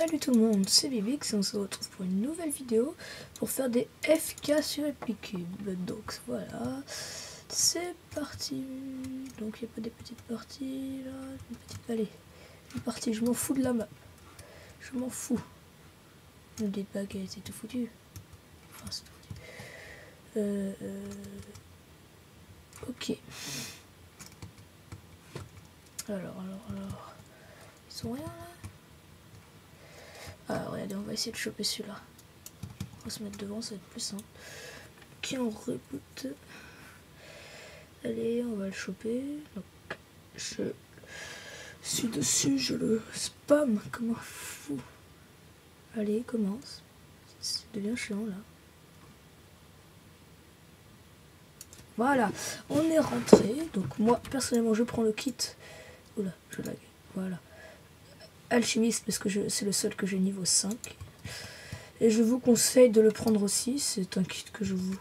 Salut tout le monde, c'est Bibix et on se retrouve pour une nouvelle vidéo pour faire des FK sur Epic Cube. Donc voilà, c'est parti. Donc il n'y a pas des petites parties là, une petite allez, une partie, je m'en fous de la map. Je m'en fous. Ne dites pas qu'elle était tout foutu. Enfin c'est tout foutu. Ok. Alors. Ils sont rien là. Ah regardez, on va essayer de choper celui-là. On va se mettre devant, ça va être plus simple. Ok, on reboot. Allez, on va le choper. Donc, je suis dessus, je le spam comme un fou. Allez, commence. Ça devient chiant là. Voilà, on est rentré. Donc moi, personnellement, je prends le kit. Oula, je lag. Voilà. Alchimiste, parce que c'est le seul que j'ai niveau 5. Et je vous conseille de le prendre aussi. C'est un kit que je vous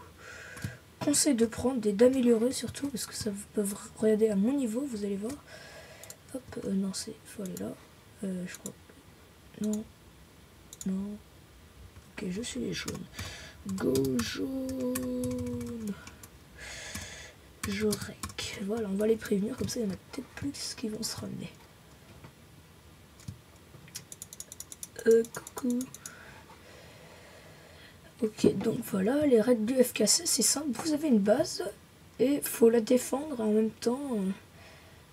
conseille de prendre et d'améliorer surtout, parce que ça peut regarder à mon niveau, vous allez voir. Hop, non, il faut aller là. Je crois. Non. Ok, je suis les jaunes. Go jaune. Jorek. Voilà, on va les prévenir, comme ça il y en a peut-être plus qui vont se ramener. Coucou. Ok, donc voilà, les raids du FKC, c'est simple. Vous avez une base et faut la défendre et en même temps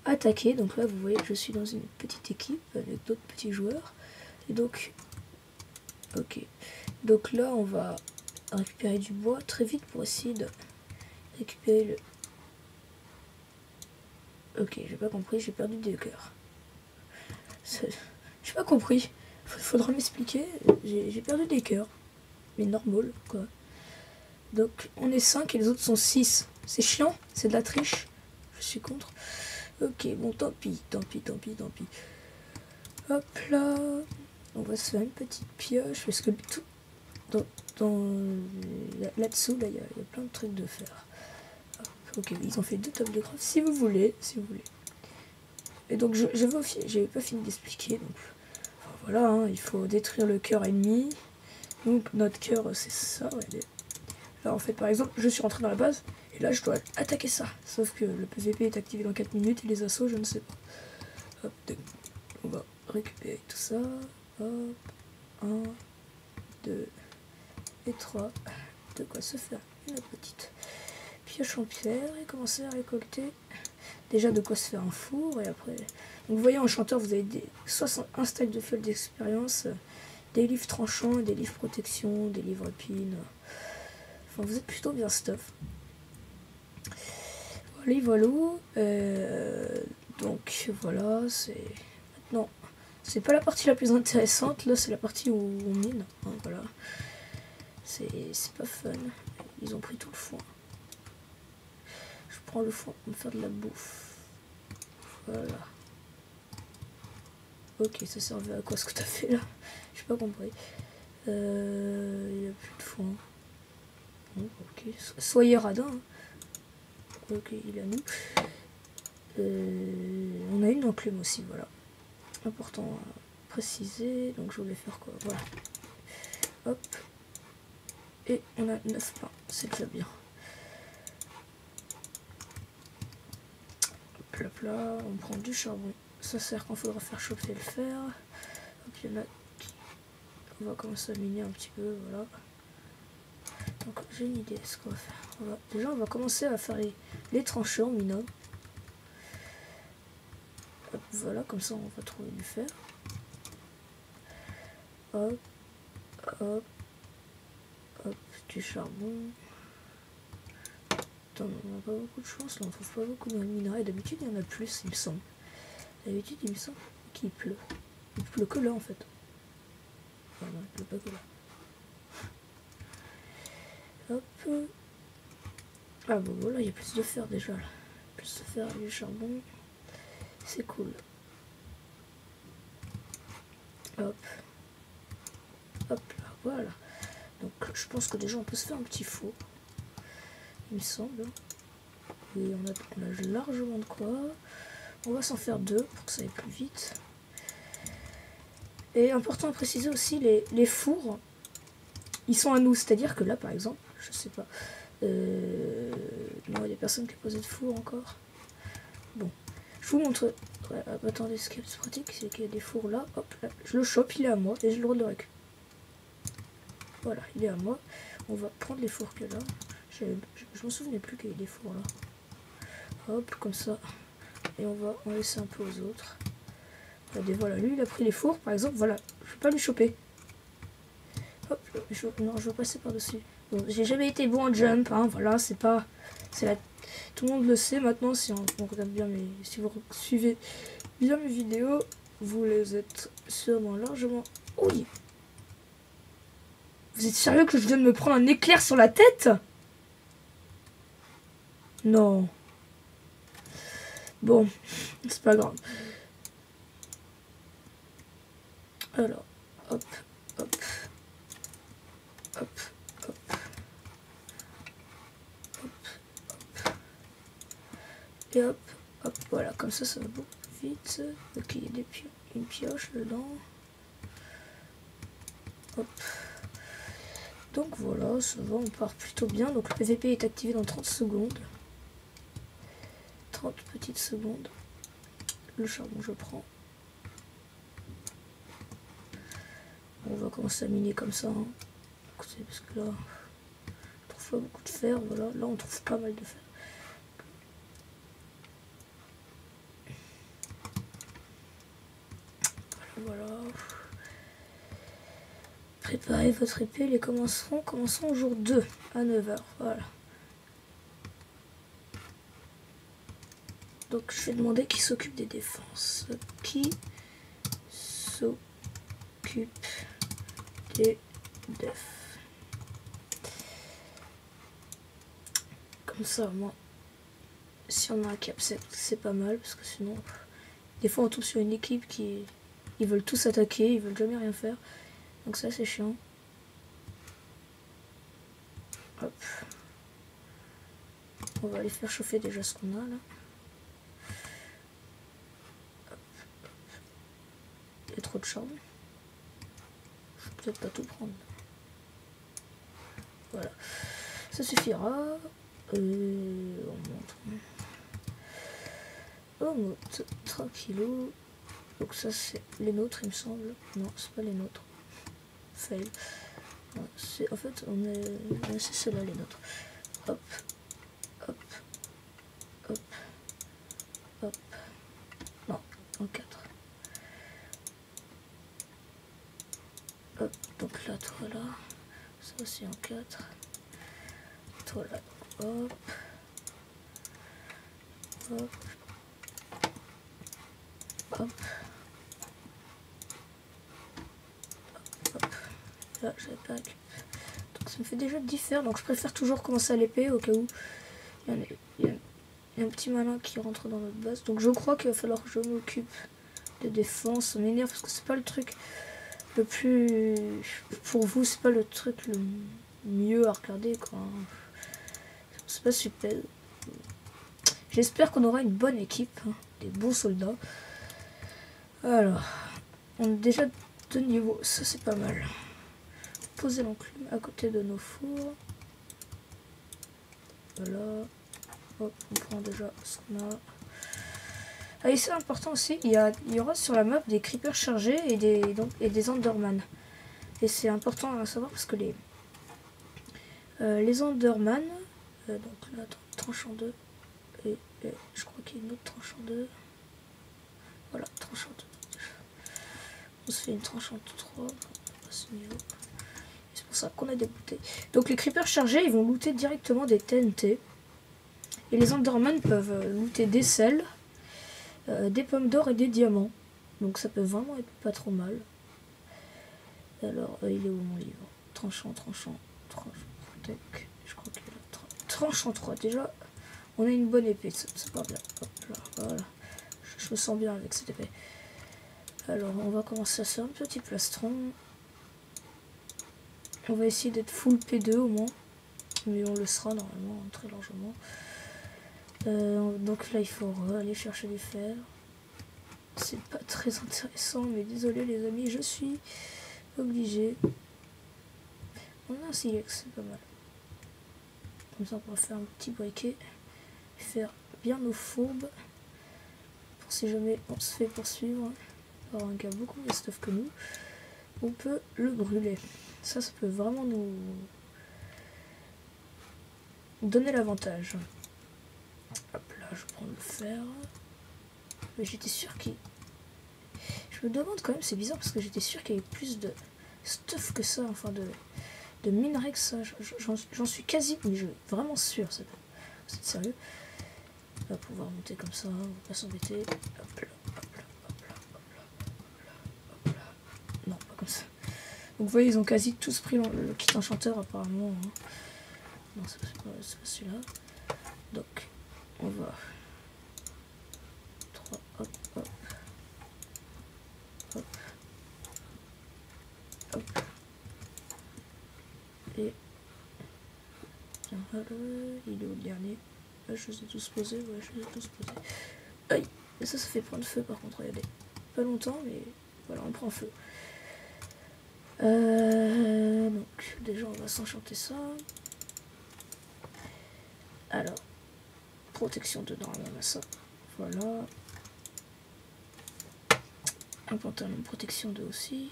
attaquer. Donc là, vous voyez que je suis dans une petite équipe avec d'autres petits joueurs. Et donc, ok. Donc là, on va récupérer du bois très vite pour essayer de récupérer le... Ok, j'ai pas compris, j'ai perdu des cœurs. J'ai pas compris. Faudra m'expliquer. J'ai perdu des cœurs. Mais normal, quoi. Donc, on est 5 et les autres sont 6. C'est chiant, c'est de la triche. Je suis contre. Ok, bon, tant pis. Hop là. On va se faire une petite pioche. Parce que tout là-dessous, là, il y a plein de trucs de faire. Hop, ok, ils ont fait 2 tables de craft. Si vous voulez. Et donc, j'ai pas fini d'expliquer. Donc, enfin, voilà, hein, il faut détruire le cœur ennemi. Donc, notre cœur, c'est ça, regardez. Là, en fait, par exemple, je suis rentré dans la base, et là, je dois attaquer ça. Sauf que le PVP est activé dans 4 minutes, et les assauts, je ne sais pas. Hop, on va récupérer tout ça. Hop, 1, 2 et 3. De quoi se faire une petite pioche en pierre, et commencer à récolter. Déjà, de quoi se faire un four, et après... Donc, vous voyez, en chanteur, vous avez un stack de feuilles d'expérience, des livres tranchants, des livres protection, des livres épines... Enfin, vous êtes plutôt bien stuff. Voilà. Donc voilà, c'est... Maintenant, c'est pas la partie la plus intéressante. Là, c'est la partie où on mine. Hein, voilà. C'est pas fun. Ils ont pris tout le foin. Je prends le foin pour me faire de la bouffe. Voilà. Ok, ça servait à quoi ce que t'as fait là? J'ai pas compris. Il n'y a plus de foin. Bon, ok, soyez radin. Hein. Ok, il est à nous. On a une enclume aussi, voilà. Important à préciser. Donc je voulais faire quoi? Voilà. Hop. Et on a 9 pains. C'est déjà bien. Hop là, on prend du charbon. Ça sert quand il faudra faire chauffer le fer. Hop, il y en a qui... On va commencer à miner un petit peu, voilà. Donc j'ai une idée, ce qu'on va faire. Voilà. Déjà on va commencer à faire les trancheurs mineurs. Hop, voilà, comme ça on va trouver du fer. Hop, du charbon. Attends, on n'a pas beaucoup de chance, là on trouve pas beaucoup de minerais. D'habitude il y en a plus, il me semble. D'habitude il me semble qu'il pleut. Il pleut que là en fait. Enfin non, il pleut pas que là. Hop. Ah bon voilà, il y a plus de fer déjà là. Plus de fer et du charbon. C'est cool. Hop là, voilà. Donc je pense que déjà on peut se faire un petit four. Il me semble. Et on a largement de quoi. On va s'en faire 2 pour que ça aille plus vite. Et important à préciser aussi, les fours, ils sont à nous. C'est-à-dire que là, par exemple, je sais pas. Non, il y a des personnes qui ont posé de four encore. Bon, je vous montre. Ouais, attendez, ce qui est pratique, c'est qu'il y a des fours là. Hop, là, je le chope, il est à moi et j'ai le droit de le récupérer. Voilà, il est à moi. On va prendre les fours que là. Je me souvenais plus qu'il y avait des fours là. Hop, comme ça. Et on va en laisser un peu aux autres. Regardez, voilà, lui il a pris les fours par exemple. Voilà, je vais pas lui choper. Hop, non, je veux passer par-dessus. Bon, j'ai jamais été bon en jump, hein, voilà, c'est pas. Tout le monde le sait maintenant si on regarde bien si vous suivez bien mes vidéos, vous les êtes sûrement largement. Oui. Vous êtes sérieux que je viens de me prendre un éclair sur la tête? Non. Bon, c'est pas grave. Alors, hop, hop, hop, hop, hop, hop. Et hop, hop, voilà, comme ça va beaucoup plus vite. Ok, il y a une pioche dedans. Hop. Donc voilà, ça va, on part plutôt bien. Donc le PVP est activé dans 30 secondes. 30 petites secondes. Le charbon, je prends. On va commencer à miner comme ça. Hein. Écoutez, parce que là, on trouve pas beaucoup de fer. Voilà, là on trouve pas mal de fer. Voilà. Préparez votre épée. Les commenceront au jour 2 à 9 h. Voilà. Donc je vais demander qui s'occupe des défenses. Qui s'occupe des defs. Comme ça, moi, si on a un cap, c'est pas mal, parce que sinon, des fois on tombe sur une équipe qui ils veulent tous attaquer, ils veulent jamais rien faire. Donc ça c'est chiant. Hop. On va aller faire chauffer déjà ce qu'on a là. Hop. Il y a trop de charbon. Je vais peut-être pas tout prendre. Voilà. Ça suffira. On monte. On monte. Tranquillou. Donc ça c'est les nôtres il me semble. Non, c'est pas les nôtres. Fail. En fait c'est ceux-là les nôtres. Hop. Hop. Hop. Hop. Non, en 4. Hop, donc là, toi là. Ça aussi en 4. Toi là. Hop. Hop. Hop. Hop. Là, j'avais pas récupéré. Donc ça me fait déjà 10 fers. Donc je préfère toujours commencer à l'épée au cas où il y a un petit malin qui rentre dans notre base. Donc je crois qu'il va falloir que je m'occupe de défense. Ça m'énerve parce que c'est pas le truc le plus... Pour vous, c'est pas le truc le mieux à regarder, quoi. C'est pas super. J'espère qu'on aura une bonne équipe, hein, des bons soldats. Alors, on a déjà 2 niveaux, ça c'est pas mal. Poser l'enclume à côté de nos fours. Voilà. Hop, on prend déjà ce qu'on a. Ah, et c'est important aussi, il y aura sur la map des creepers chargés et des enderman. Et c'est important à savoir parce que les enderman, donc là, tranche en 2, et je crois qu'il y a une autre tranche en 2. Voilà, tranche en 2. On se fait une tranche en 3 à ce niveau. C'est pour ça qu'on a des bouteilles. Donc les creepers chargés, ils vont looter directement des TNT. Et les enderman peuvent looter des sels, des pommes d'or et des diamants. Donc ça peut vraiment être pas trop mal. Alors, il est où mon livre? Tranchant. Tac. Je crois qu'il est là. Tranchant 3. Déjà, on a une bonne épée. C'est pas bien. Hop là, voilà. Je me sens bien avec cette épée. Alors, on va commencer à faire un petit plastron. On va essayer d'être full P2 au moins. Mais on le sera normalement, très largement. Donc là, il faut aller chercher du fer. c'est pas très intéressant, mais désolé les amis, je suis obligé. On a un silex, c'est pas mal. Comme ça on pourra faire un petit briquet, faire bien nos fourbes, pour si jamais on se fait poursuivre par un gars beaucoup moins stuff que nous, on peut le brûler. Ça peut vraiment nous donner l'avantage. Hop là, je prends le fer. Mais j'étais sûr qu'il... Je me demande quand même, c'est bizarre parce que j'étais sûr qu'il y avait plus de stuff que ça, enfin de minerais que ça. J'en suis quasi, mais je suis vraiment sûr, c'est sérieux. On va pouvoir monter comme ça, on va pas s'embêter. Hop là, hop là, hop là, hop là, hop là, hop là. Non, pas comme ça. Donc vous voyez, ils ont quasi tous pris le kit enchanteur apparemment. Hein. Non, c'est pas celui-là. Donc, on va... 3, hop, hop. Hop. Hop. Et... Tiens, il est où le dernier? Là, je les ai tous posés, ouais, je les ai tous posés. Aïe! Et ça fait prendre feu par contre, regardez. Pas longtemps, mais voilà, on prend feu. Donc, déjà, on va s'enchanter ça. Alors, protection dedans, on a ça. Voilà. Un pantalon de protection de aussi.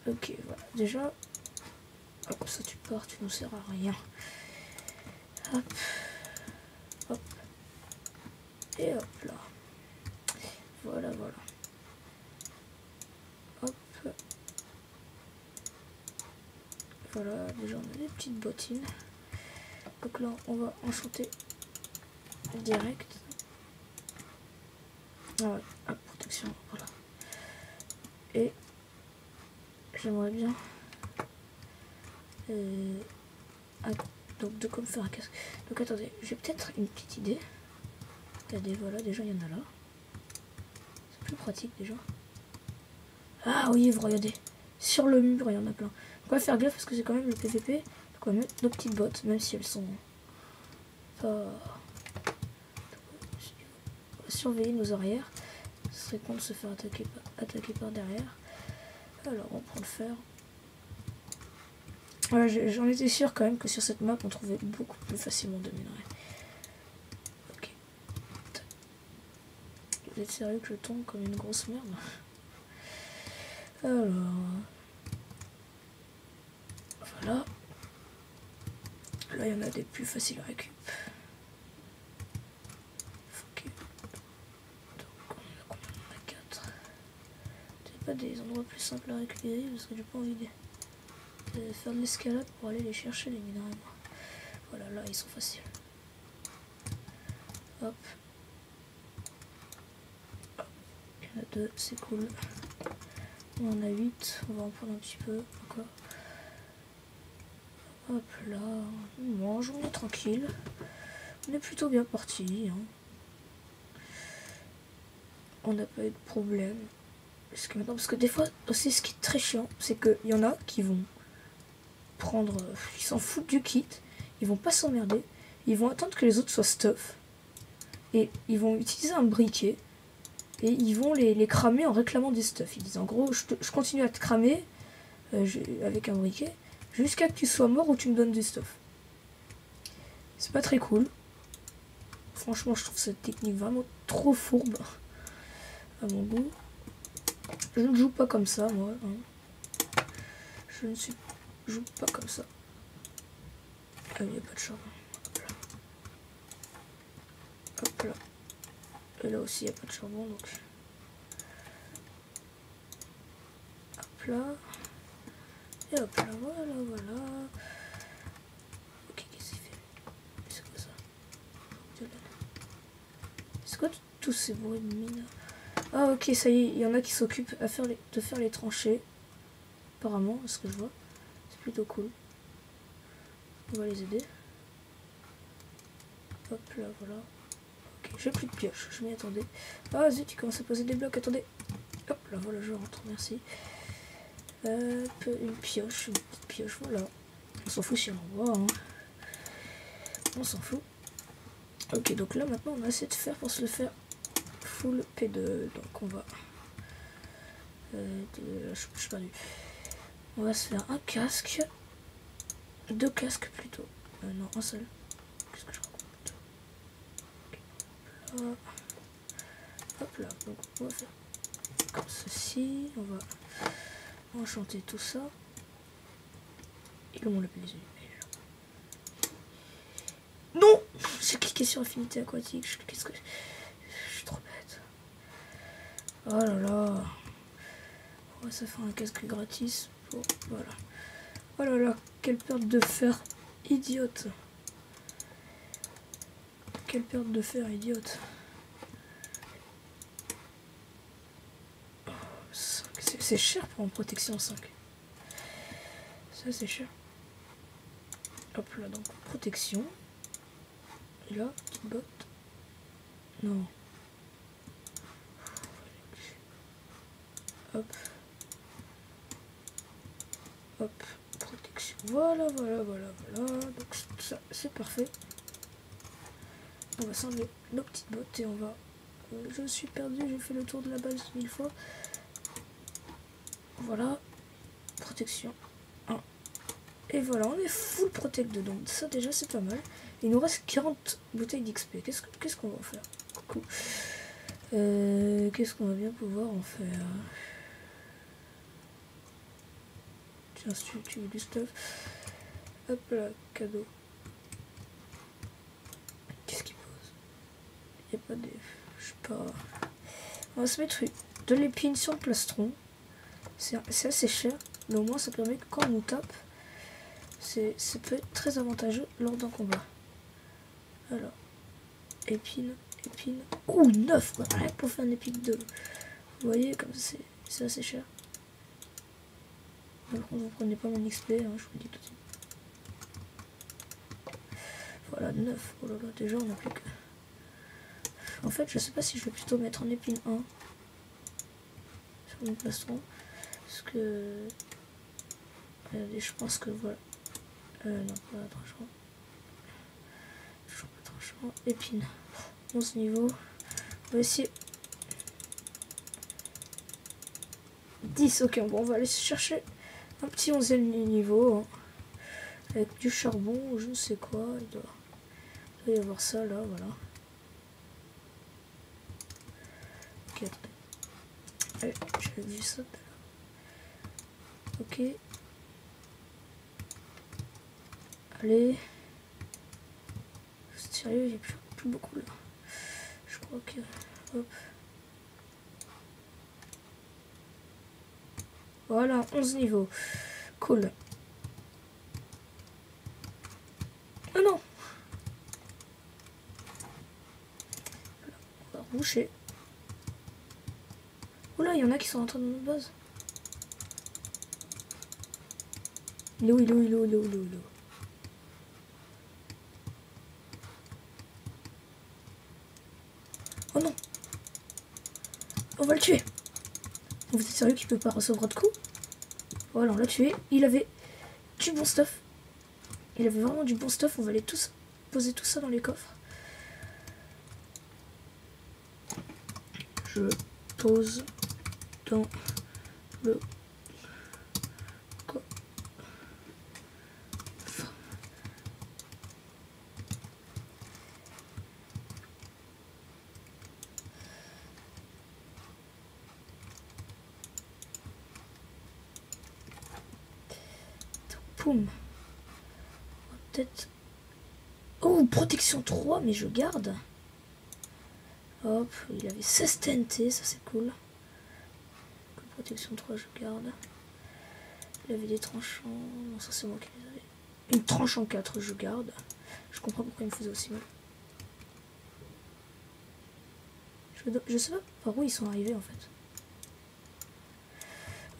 Ok, voilà. Déjà, hop, ça tu pars, tu nous sers à rien. Hop, hop, et hop là. Voilà, voilà. Hop. Voilà, déjà on a des petites bottines. Donc là, on va enchanter direct. Ah ouais, hop, protection, voilà. Et j'aimerais bien donc de quoi me faire un casque. Donc attendez, j'ai peut-être une petite idée. Regardez, voilà, déjà il y en a là. C'est plus pratique déjà. Ah oui, vous regardez. Sur le mur, il y en a plein. On va faire gaffe parce que c'est quand même le PVP. Donc on va mettre nos petites bottes, même si elles sont pas... On va surveiller nos arrières. Ce serait con de se faire attaquer par derrière. Alors on prend le fer. Voilà, j'en étais sûr quand même que sur cette map on trouvait beaucoup plus facilement de minerais. Ok. Vous êtes sérieux que je tombe comme une grosse merde? Alors... Voilà. Là il y en a des plus faciles à récup. Ok. Donc on a combien? On a 4. C'est pas des endroits plus simples à récupérer parce que j'ai pas envie de faire de l'escalade pour aller les chercher les minerais. Voilà, là ils sont faciles. Hop. Hop. Il y en a 2, c'est cool. On en a 8, on va en prendre un petit peu encore. Hop là, on mange, on est tranquille. On est plutôt bien parti. Hein. On n'a pas eu de problème. Parce que des fois, aussi ce qui est très chiant, c'est qu'il y en a qui vont prendre... Ils s'en foutent du kit, ils vont pas s'emmerder, ils vont attendre que les autres soient stuff. Et ils vont utiliser un briquet, et ils vont les cramer en réclamant des stuff. Ils disent en gros, je continue à te cramer avec un briquet, jusqu'à que tu sois mort ou tu me donnes des stuff. C'est pas très cool. Franchement, je trouve cette technique vraiment trop fourbe, à mon goût. Je ne joue pas comme ça, moi. Hein. Je ne joue pas comme ça. Ah, il n'y a pas de charbon. Hop là. Hop là. Et là aussi, il n'y a pas de charbon, donc... Hop là. Et hop là, voilà, voilà. Ok, qu'est-ce qu'il fait? C'est quoi ça? C'est quoi tous ces bruits de mine? Ah ok, ça y est, il y en a qui s'occupent de faire les tranchées. Apparemment, ce que je vois. C'est plutôt cool. On va les aider. Hop là, voilà. Ok, j'ai plus de pioche, je m'y attendais. Ah zut, il commence à poser des blocs, attendez. Hop là, voilà, je rentre, merci. Hop, une petite pioche, voilà. On s'en fout si on en voit, hein. On s'en fout. Ok, donc là maintenant on a assez de fer pour se le faire full P2. Donc on va... je suis perdu. On va se faire un casque. 2 casques plutôt. Non, un seul. Qu'est-ce que je raconte? Okay. Hop là. Donc on va faire comme ceci. On va enchanter tout ça. Et on l'appelle les animaux. Non! J'ai cliqué sur affinité aquatique. Qu'est-ce que... Je suis trop bête. Oh là là. On va se faire un casque gratis. Pour... Voilà. Oh là là. Quelle perte de fer idiote. Quelle perte de fer idiote. C'est cher pour une protection 5. Ça c'est cher. Hop là, donc protection. Et là, petite botte. Non. Hop. Hop. Protection. Voilà. Donc ça, c'est parfait. On va s'enlever nos petites bottes et on va... je suis perdu, j'ai fait le tour de la base 1000 fois. Voilà. Protection. 1. Et voilà, on est full protect dedans. Ça déjà c'est pas mal. Il nous reste 40 bouteilles d'XP. Qu'est-ce qu'on va en faire? Coucou. Qu'est-ce qu'on va bien pouvoir en faire? Tiens, si tu veux du stuff. Hop là, cadeau. Qu'est-ce qu'il pose? Il n'y a pas des... Je sais pas... On va se mettre de l'épine sur le plastron. C'est assez cher. Mais au moins ça permet que quand on nous tape, ça peut être très avantageux lors d'un combat. Alors, épine. Ouh, 9 quoi, rien pour faire un épique 2. Vous voyez, comme c'est assez cher. Par contre, vous prenez pas mon XP, hein, je vous le dis tout de suite. Voilà, 9. Oh là là, déjà on n'a plus que... En fait, je sais pas si je vais plutôt mettre en épine 1 sur mon plastron. Parce que... Regardez, je pense que voilà. Non, pas tranchant. Toujours pas tranchant. Épine. 11 niveaux. On va essayer. 10, ok, bon, on va aller chercher un petit 11e niveau. Hein, avec du charbon ou je ne sais quoi. Il doit y avoir ça là, voilà. Ok, attendez. Allez, j'avais vu ça tout à l'heure. Ok. Allez. Sérieux, j'ai plus beaucoup là. Je crois que... Hop. Voilà, 11 niveaux. Cool. Ah non! Voilà, on va reboucher. Oula, il y en a qui sont en train de notre base. Il est où? Oh non! On va le tuer! Vous êtes sérieux qu'il peut pas recevoir de coups? Voilà, on l'a tué. Il avait du bon stuff. Il avait vraiment du bon stuff. On va aller tous poser tout ça dans les coffres. Je pose dans le coffre. Poum. Peut-être... Oh, protection 3, mais je garde. Hop, il avait 16 TNT, ça c'est cool. Protection 3, je garde. Il avait des tranchants. Non, ça c'est moi qui les avais. Une tranche en 4, je garde. Je comprends pourquoi il me faisait aussi mal. Je sais pas par où ils sont arrivés en fait.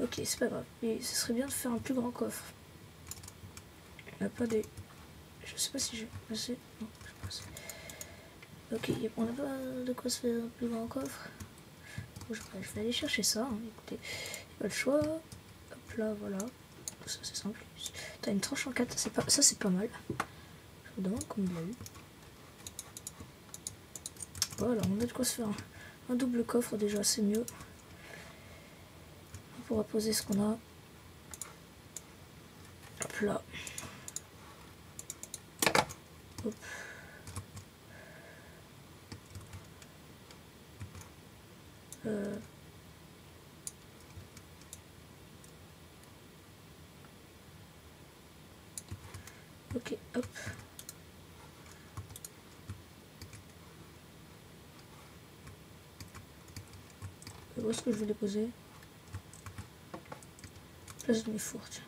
Ok, c'est pas grave. Mais ce serait bien de faire un plus grand coffre. On n'a pas des... Je sais pas si j'ai assez. Non, je pas assez. Ok, on n'a pas de quoi se faire un plus grand coffre. Bon, je vais aller chercher ça. Hein. Écoutez, il pas le choix. Hop là, voilà. Ça c'est simple. T'as une tranche en 4, ça c'est pas mal. Je me demande comment il l'a eu. Voilà, on a de quoi se faire un double coffre déjà, c'est mieux. On pourra poser ce qu'on a. Hop là. Hop. Ok, hop. Où est-ce que je vais les poser? Place de mes fours, tiens.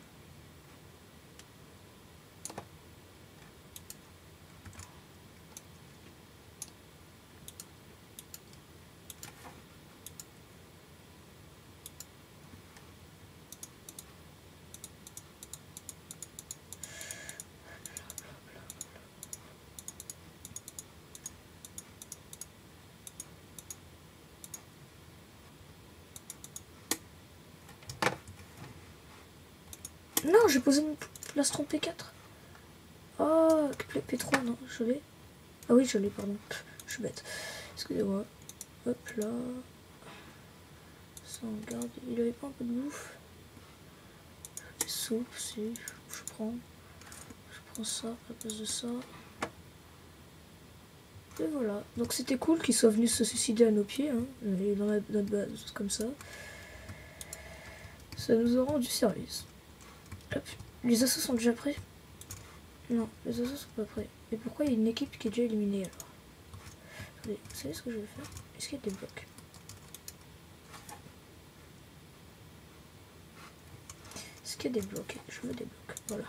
Non, j'ai posé une plastron P4. Oh, P3, non, je l'ai. Ah oui, je l'ai, pardon. Je suis bête. Excusez-moi. Hop là. Ça, on garde. Il avait pas un peu de bouffe? Des soupes, si. Je prends ça à la place de ça. Et voilà. Donc c'était cool qu'ils soient venus se suicider à nos pieds, hein, et dans notre base, comme ça. Ça nous a rendu service. Hop. Les assos sont déjà prêts? Non, les assos sont pas prêts. Et pourquoi il y a une équipe qui est déjà éliminée alors? Attendez, vous savez ce que je vais faire? Est-ce qu'il y a des blocs? Est-ce qu'il y a des blocs? Je veux des blocs. Voilà.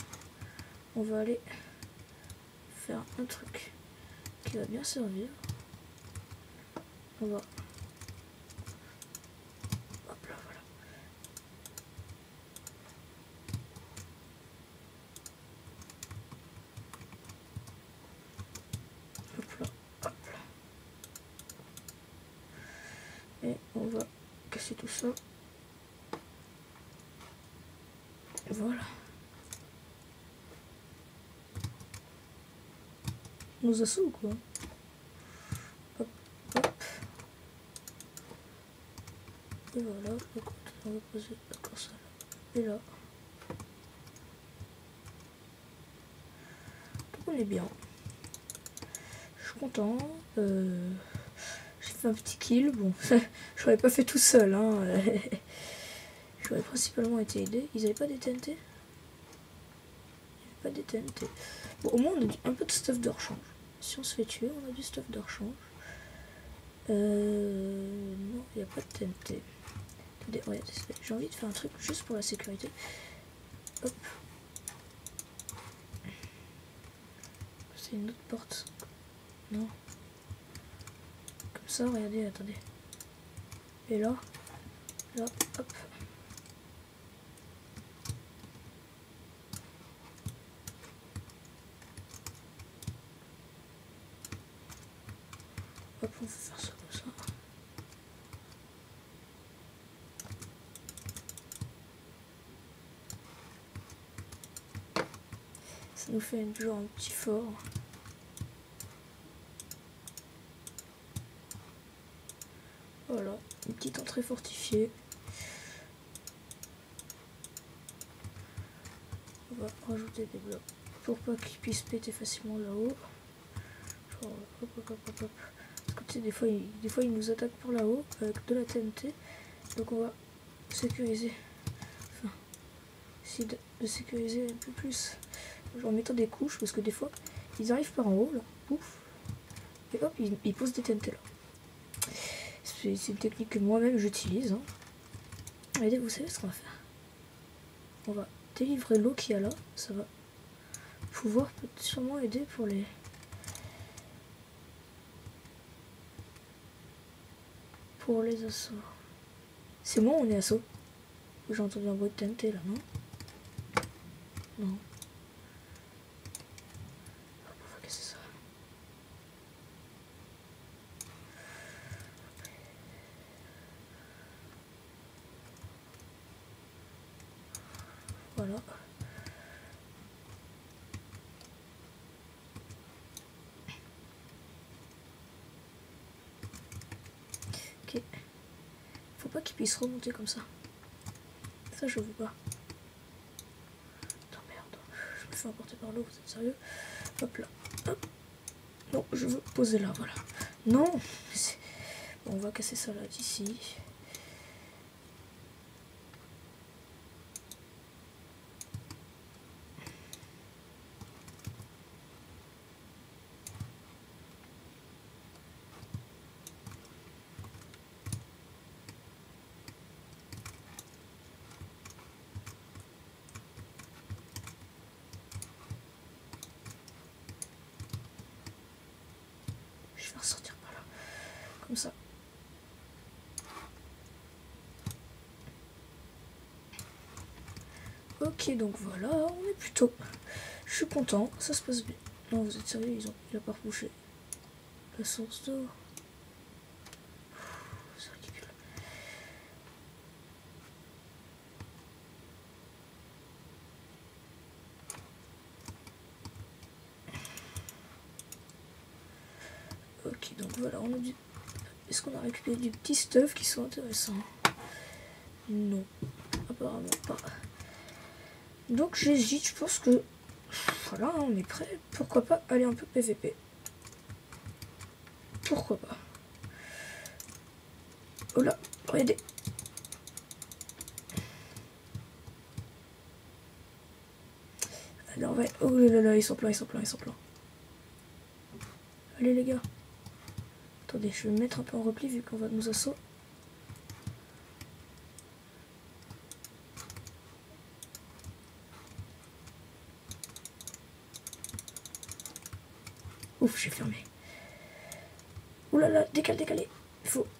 On va aller faire un truc qui va bien servir. On va... Hop là, voilà. Hop là, hop là. Et on va casser tout ça. Voilà. Nos assauts ou quoi? Hop, hop. Et voilà. Donc on va poser d'accord ça là. Et là. Donc on est bien. Je suis content. J'ai fait un petit kill. Bon, je l'aurais pas fait tout seul. Hein. J'aurais principalement été aidé. Ils avaient pas des TNT? Pas des TNT. Bon, au moins on a un peu de stuff de rechange. Si on se fait tuer, on a du stuff de rechange. Non, il n'y a pas de TNT. Attendez, ouais, j'ai envie de faire un truc juste pour la sécurité. Hop. C'est une autre porte. Non. Comme ça, regardez, attendez. Et là, hop. Hop, on va faire ça comme ça. Ça nous fait toujours un petit fort. Voilà, une petite entrée fortifiée. On va rajouter des blocs pour pas qu'ils puissent péter facilement là-haut. Genre, hop, hop, hop, hop, hop. Parce que tu sais, des fois ils nous attaquent par là-haut avec de la TNT. Donc on va sécuriser. Enfin, essayer de sécuriser un peu plus. Genre en mettant des couches, parce que des fois, ils arrivent par en haut, là, pouf, et hop, ils posent des TNT là. C'est une technique que moi-même j'utilise. Hein. Allez, vous savez ce qu'on va faire? On va délivrer l'eau qu'il y a là, ça va pouvoir sûrement aider pour les... assauts. C'est bon, on est assaut. J'ai entendu un bruit de TNT là, non? Non. On va casser ça. Voilà. qu'ils puissent remonter comme ça. Ça, je veux pas. Attends, merde. Je me fais emporter par l'eau, vous êtes sérieux? Hop là. Hop. Non, je veux poser là, voilà. Non. Bon, on va casser ça là, d'ici. Je vais ressortir par là. Comme ça. Ok, donc voilà, on est plutôt... Je suis content, ça se passe bien. Non, vous êtes sérieux, il a pas rebouché la source d'eau. C'est ridicule. Ok, donc voilà, on a du... Est-ce qu'on a récupéré du petit stuff qui sont intéressants? Non, apparemment pas. Donc j'hésite, je pense que... Voilà, on est prêt. Pourquoi pas aller un peu PVP? Pourquoi pas? Oh là, regardez. Allez, on va... Oh là là, ils sont pleins, ils sont pleins, ils sont pleins. Allez les gars. Attendez, je vais me mettre un peu en repli vu qu'on va nous assaut. Ouf, j'ai fermé. Ouh là là, décalé.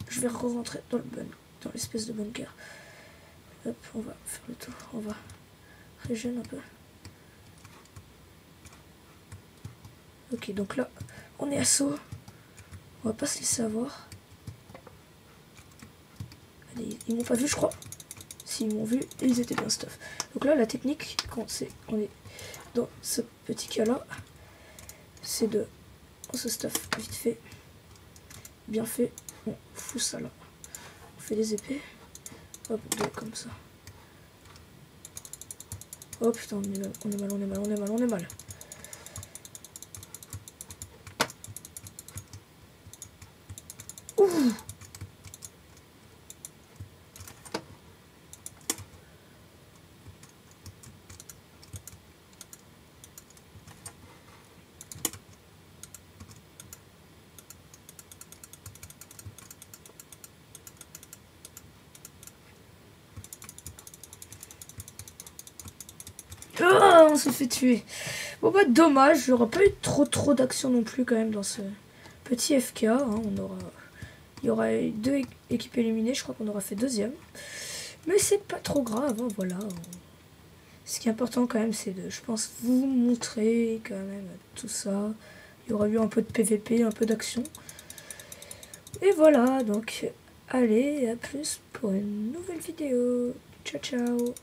Je vais re-rentrer dans dans l'espèce de bunker. Hop, on va faire le tour. On va régénérer un peu. Ok, donc là, on est à saut. On va pas se laisser avoir. Allez, ils m'ont pas vu, je crois. S'ils m'ont vu, ils étaient bien stuff. Donc là, la technique, quand on est dans ce petit cas-là, c'est de... On se stuff vite fait. Bien fait. On fout ça là. On fait des épées. Hop, deux comme ça. Oh putain, on est mal. Ouh! Oh, on s'est fait tuer. Bon bah dommage, j'aurais pas eu trop d'action non plus quand même dans ce petit FK. Hein. Il y aura 2 équipes éliminées, je crois qu'on aura fait 2e. Mais c'est pas trop grave, hein, voilà. Ce qui est important quand même, c'est de, je pense, vous montrer quand même tout ça. Il y aura eu un peu de PVP, un peu d'action. Et voilà, donc allez, à plus pour une nouvelle vidéo. Ciao, ciao.